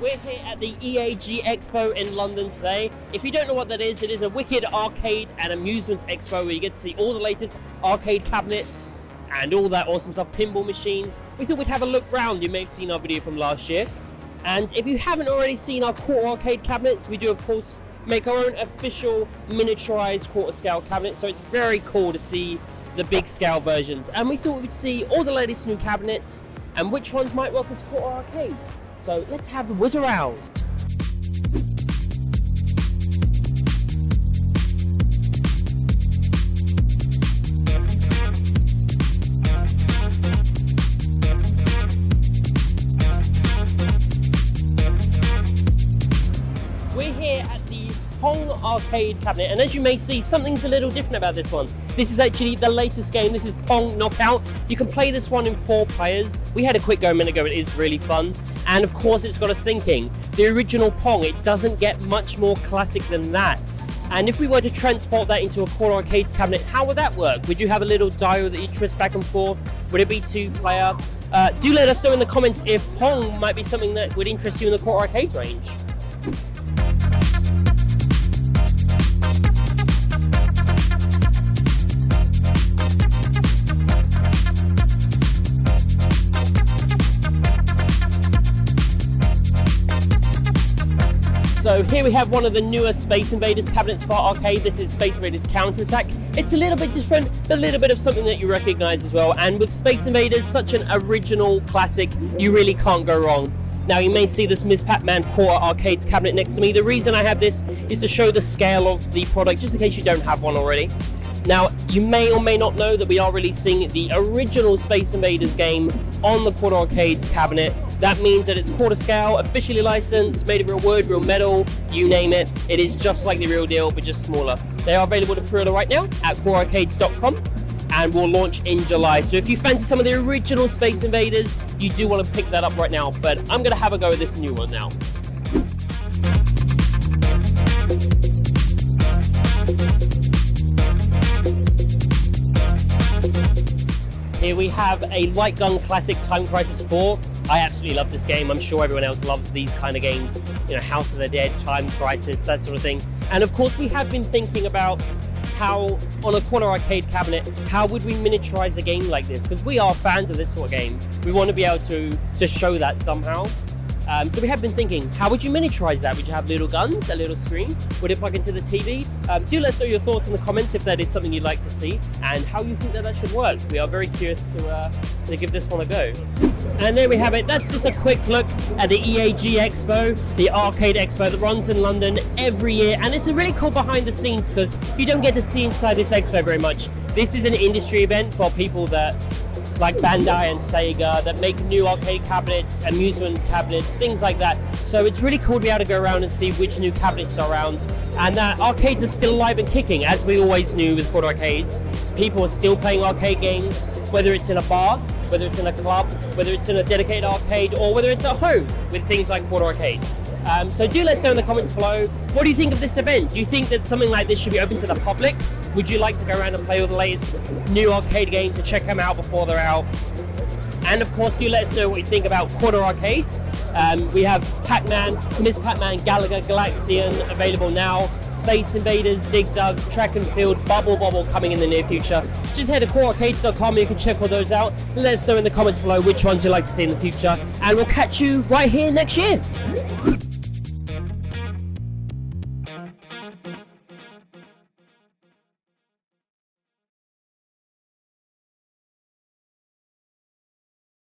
We're here at the EAG Expo in London today. If you don't know what that is, it is a wicked arcade and amusement expo where you get to see all the latest arcade cabinets and all that awesome stuff, pinball machines. We thought we'd have a look round. You may have seen our video from last year. And if you haven't already seen our quarter arcade cabinets, we do of course make our own official miniaturized quarter scale cabinet. So it's very cool to see the big scale versions. And we thought we'd see all the latest new cabinets and which ones might work as quarter arcade. So let's have a whiz around. We're here at the Pong Arcade cabinet, and as you may see, something's a little different about this one. This is actually the latest game. This is Pong Knockout. You can play this one in 4 players. We had a quick go a minute ago. It is really fun. And of course, it's got us thinking. The original Pong, it doesn't get much more classic than that. And if we were to transport that into a quarter arcade cabinet, how would that work? Would you have a little dial that you twist back and forth? Would it be 2-player? Do let us know in the comments if Pong might be something that would interest you in the quarter arcade range. So here we have one of the newer Space Invaders cabinets for arcade. This is Space Invaders Counterattack. It's a little bit different, a little bit of something that you recognize as well. And with Space Invaders, such an original classic, you really can't go wrong. Now you may see this Ms PAC-MAN Quarter Arcade cabinet next to me. The reason I have this is to show the scale of the product, just in case you don't have one already. Now, you may or may not know that we are releasing the original Space Invaders game on the Quarter Arcades cabinet. That means that it's quarter scale, officially licensed, made of real wood, real metal, you name it. It is just like the real deal, but just smaller. They are available to pre-order right now at quarterarcades.com and will launch in July. So if you fancy some of the original Space Invaders, you do want to pick that up right now. But I'm going to have a go at this new one now. Here we have a light gun classic, Time Crisis 4. I absolutely love this game. I'm sure everyone else loves these kind of games. You know, House of the Dead, Time Crisis, that sort of thing. And of course, we have been thinking about how, on a quarter arcade cabinet, how would we miniaturize a game like this? Because we are fans of this sort of game. We want to be able to show that somehow. So we have been thinking, how would you miniaturize that? Would you have little guns, a little screen? Would it plug into the TV? Do let us know your thoughts in the comments if that is something you'd like to see and how you think that should work. We are very curious to give this one a go. And there we have it. That's just a quick look at the EAG Expo, the arcade expo that runs in London every year. And it's a really cool behind the scenes because you don't get to see inside this expo very much. This is an industry event for people that like Bandai and Sega that make new arcade cabinets, amusement cabinets, things like that. So it's really cool to be able to go around and see which new cabinets are around, and that arcades are still alive and kicking, as we always knew with quarter arcades. People are still playing arcade games, whether it's in a bar, whether it's in a club, whether it's in a dedicated arcade, or whether it's at home with things like quarter arcades. So do let us know in the comments below, what do you think of this event? Do you think that something like this should be open to the public? Would you like to go around and play all the latest new arcade games to check them out before they're out? And of course, do let us know what you think about quarter arcades. We have Pac-Man, Ms PAC-MAN, Galaga, Galaxian available now, Space Invaders, Dig Dug, Track and Field, Bubble Bobble coming in the near future. Just head to quarterarcades.com and you can check all those out. Let us know in the comments below which ones you'd like to see in the future. And we'll catch you right here next year.